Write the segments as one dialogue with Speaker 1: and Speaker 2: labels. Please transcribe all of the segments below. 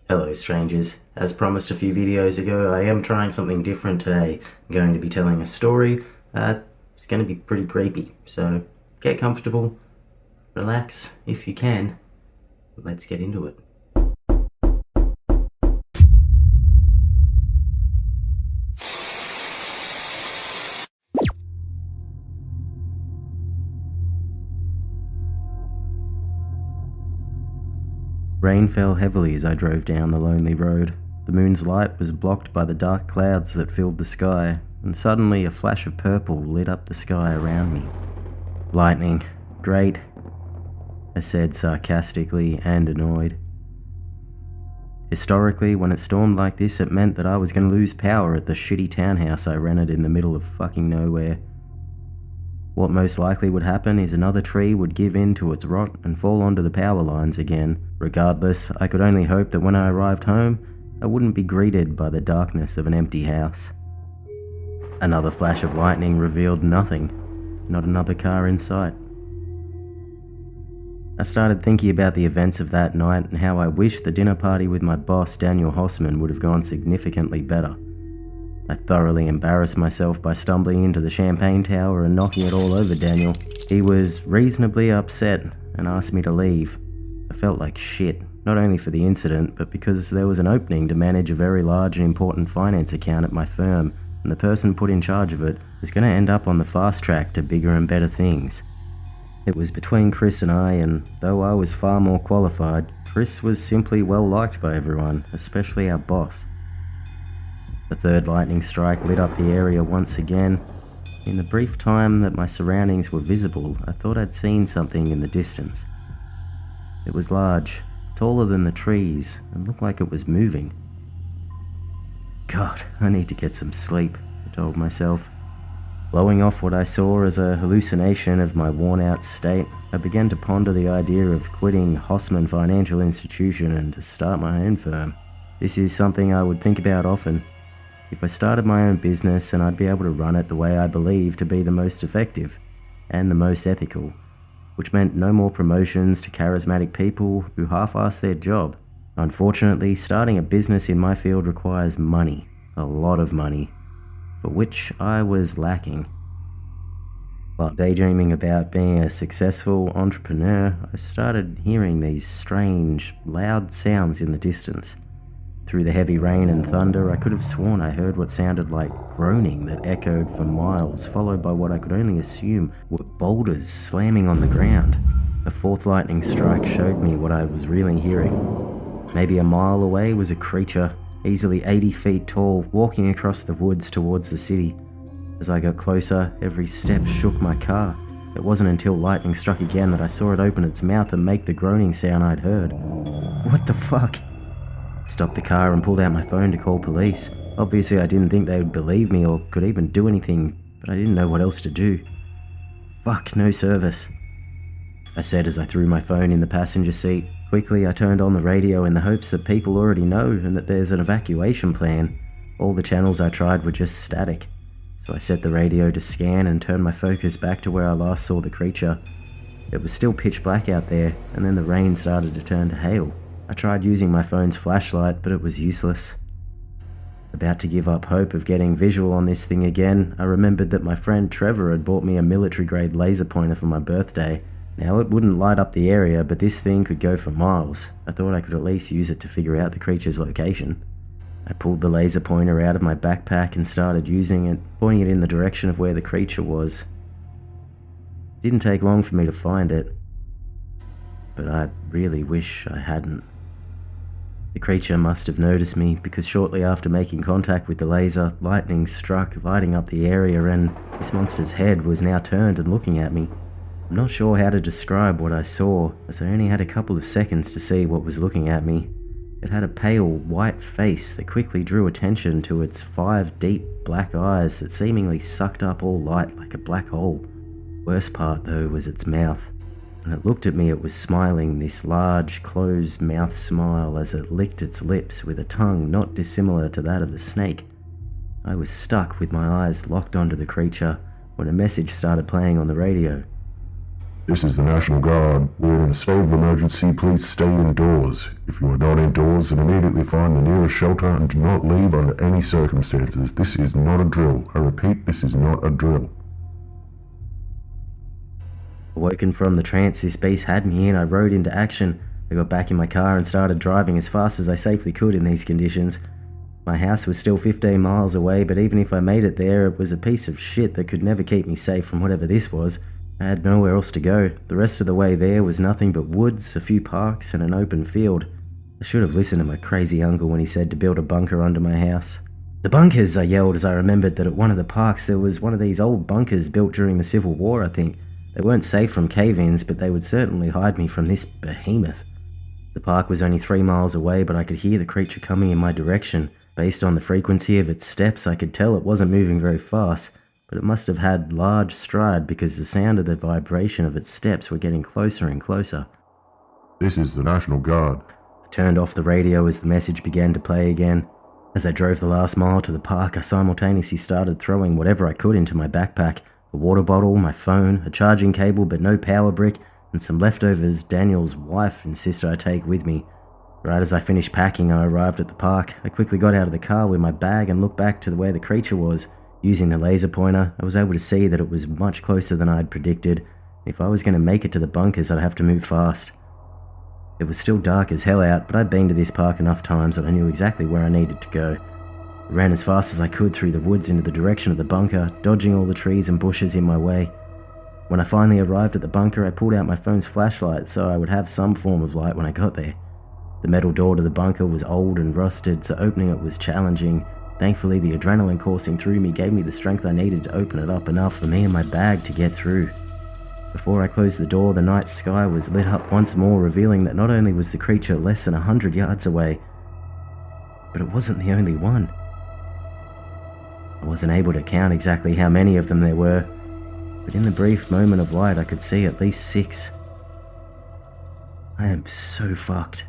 Speaker 1: Hello strangers, as promised a few videos ago, I am trying something different today. I'm going to be telling a story. It's going to be pretty creepy, so get comfortable, relax if you can. Let's get into it. Rain fell heavily as I drove down the lonely road. The moon's light was blocked by the dark clouds that filled the sky, and suddenly a flash of purple lit up the sky around me. Lightning. Great, I said sarcastically and annoyed. Historically, when it stormed like this, it meant that I was going to lose power at the shitty townhouse I rented in the middle of fucking nowhere. What most likely would happen is another tree would give in to its rot and fall onto the power lines again. Regardless, I could only hope that when I arrived home, I wouldn't be greeted by the darkness of an empty house. Another flash of lightning revealed nothing, not another car in sight. I started thinking about the events of that night and how I wished the dinner party with my boss, Daniel Hossman, would have gone significantly better. I thoroughly embarrassed myself by stumbling into the champagne tower and knocking it all over Daniel. He was reasonably upset and asked me to leave. I felt like shit, not only for the incident, but because there was an opening to manage a very large and important finance account at my firm, and the person put in charge of it was going to end up on the fast track to bigger and better things. It was between Chris and I, and though I was far more qualified, Chris was simply well liked by everyone, especially our boss. The third lightning strike lit up the area once again. In the brief time that my surroundings were visible, I thought I'd seen something in the distance. It was large, taller than the trees, and looked like it was moving. God, I need to get some sleep, I told myself. Blowing off what I saw as a hallucination of my worn-out state, I began to ponder the idea of quitting Hossman Financial Institution and to start my own firm. This is something I would think about often. If I started my own business, and I'd be able to run it the way I believe to be the most effective and the most ethical, which meant no more promotions to charismatic people who half-ass their job. Unfortunately, starting a business in my field requires money, a lot of money, for which I was lacking. While daydreaming about being a successful entrepreneur, I started hearing these strange, loud sounds in the distance. Through the heavy rain and thunder, I could have sworn I heard what sounded like groaning that echoed for miles, followed by what I could only assume were boulders slamming on the ground. A fourth lightning strike showed me what I was really hearing. Maybe a mile away was a creature, easily 80 feet tall, walking across the woods towards the city. As I got closer, every step shook my car. It wasn't until lightning struck again that I saw it open its mouth and make the groaning sound I'd heard. What the fuck? I stopped the car and pulled out my phone to call police. Obviously I didn't think they would believe me or could even do anything, but I didn't know what else to do. Fuck, no service, I said as I threw my phone in the passenger seat. Quickly I turned on the radio in the hopes that people already know and that there's an evacuation plan. All the channels I tried were just static, so I set the radio to scan and turned my focus back to where I last saw the creature. It was still pitch black out there, and then the rain started to turn to hail. I tried using my phone's flashlight, but it was useless. About to give up hope of getting visual on this thing again, I remembered that my friend Trevor had bought me a military-grade laser pointer for my birthday. Now it wouldn't light up the area, but this thing could go for miles. I thought I could at least use it to figure out the creature's location. I pulled the laser pointer out of my backpack and started using it, pointing it in the direction of where the creature was. It didn't take long for me to find it, but I really wish I hadn't. The creature must have noticed me, because shortly after making contact with the laser, lightning struck, lighting up the area, and this monster's head was now turned and looking at me. I'm not sure how to describe what I saw, as I only had a couple of seconds to see what was looking at me. It had a pale, white face that quickly drew attention to its 5 deep, black eyes that seemingly sucked up all light like a black hole. Worst part, though, was its mouth. When it looked at me, it was smiling, this large, closed mouth smile as it licked its lips with a tongue not dissimilar to that of a snake. I was stuck with my eyes locked onto the creature when a message started playing on the radio.
Speaker 2: This is the National Guard. We're in a state of emergency. Please stay indoors. If you are not indoors, then immediately find the nearest shelter and do not leave under any circumstances. This is not a drill. I repeat, this is not a drill.
Speaker 1: Awoken from the trance this beast had me in, I rode into action. I got back in my car and started driving as fast as I safely could in these conditions. My house was still 15 miles away, but even if I made it there, it was a piece of shit that could never keep me safe from whatever this was. I had nowhere else to go. The rest of the way there was nothing but woods, a few parks, and an open field. I should have listened to my crazy uncle when he said to build a bunker under my house. "The bunkers!" I yelled as I remembered that at one of the parks there was one of these old bunkers built during the Civil War, I think. They weren't safe from cave-ins, but they would certainly hide me from this behemoth. The park was only 3 miles away, but I could hear the creature coming in my direction. Based on the frequency of its steps, I could tell it wasn't moving very fast, but it must have had large stride because the sound of the vibration of its steps were getting closer and closer.
Speaker 2: This is the National Guard.
Speaker 1: I turned off the radio as the message began to play again. As I drove the last mile to the park, I simultaneously started throwing whatever I could into my backpack. A water bottle, my phone, a charging cable but no power brick, and some leftovers Daniel's wife insisted I take with me. Right as I finished packing, I arrived at the park. I quickly got out of the car with my bag and looked back to where the creature was. Using the laser pointer, I was able to see that it was much closer than I had predicted. If I was going to make it to the bunkers, I'd have to move fast. It was still dark as hell out, but I'd been to this park enough times that I knew exactly where I needed to go. I ran as fast as I could through the woods into the direction of the bunker, dodging all the trees and bushes in my way. When I finally arrived at the bunker, I pulled out my phone's flashlight so I would have some form of light when I got there. The metal door to the bunker was old and rusted, so opening it was challenging. Thankfully, the adrenaline coursing through me gave me the strength I needed to open it up enough for me and my bag to get through. Before I closed the door, the night sky was lit up once more, revealing that not only was the creature less than 100 yards away, but it wasn't the only one. I wasn't able to count exactly how many of them there were, but in the brief moment of light I could see at least 6. I am so fucked,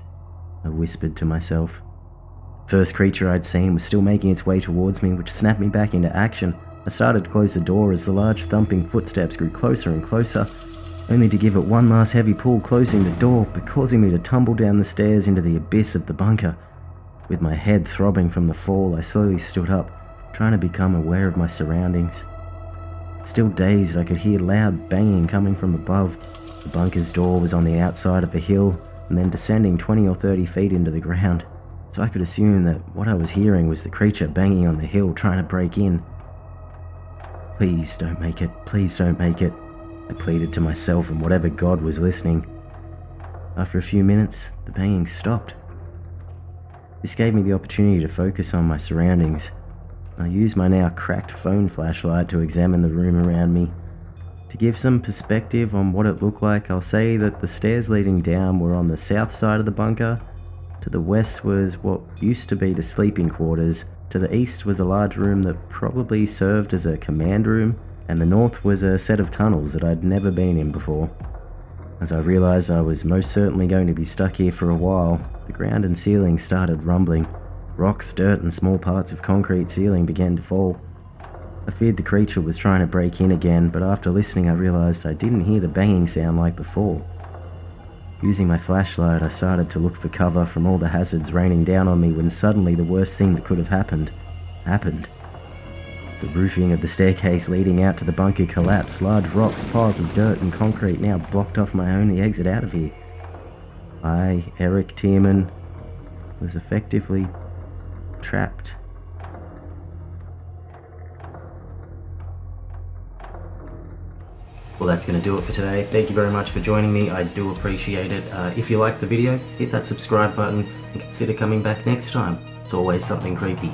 Speaker 1: I whispered to myself. First creature I'd seen was still making its way towards me, which snapped me back into action. I started to close the door as the large thumping footsteps grew closer and closer, only to give it one last heavy pull, closing the door, but causing me to tumble down the stairs into the abyss of the bunker. With my head throbbing from the fall, I slowly stood up, trying to become aware of my surroundings. Still dazed, I could hear loud banging coming from above. The bunker's door was on the outside of a hill, and then descending 20 or 30 feet into the ground, so I could assume that what I was hearing was the creature banging on the hill trying to break in. "Please don't make it, please don't make it," I pleaded to myself and whatever god was listening. After a few minutes, the banging stopped. This gave me the opportunity to focus on my surroundings. I used my now cracked phone flashlight to examine the room around me. To give some perspective on what it looked like, I'll say that the stairs leading down were on the south side of the bunker. To the west was what used to be the sleeping quarters. To the east was a large room that probably served as a command room, and the north was a set of tunnels that I'd never been in before. As I realized I was most certainly going to be stuck here for a while, the ground and ceiling started rumbling. Rocks, dirt, and small parts of concrete ceiling began to fall. I feared the creature was trying to break in again, but after listening I realized I didn't hear the banging sound like before. Using my flashlight, I started to look for cover from all the hazards raining down on me when suddenly the worst thing that could have happened. The roofing of the staircase leading out to the bunker collapsed. Large rocks, piles of dirt and concrete now blocked off my only exit out of here. I, Eric Tierman, was effectively trapped. Well, that's going to do it for today. Thank you very much for joining me. I do appreciate it. If you liked the video, hit that subscribe button and consider coming back next time. It's always something creepy.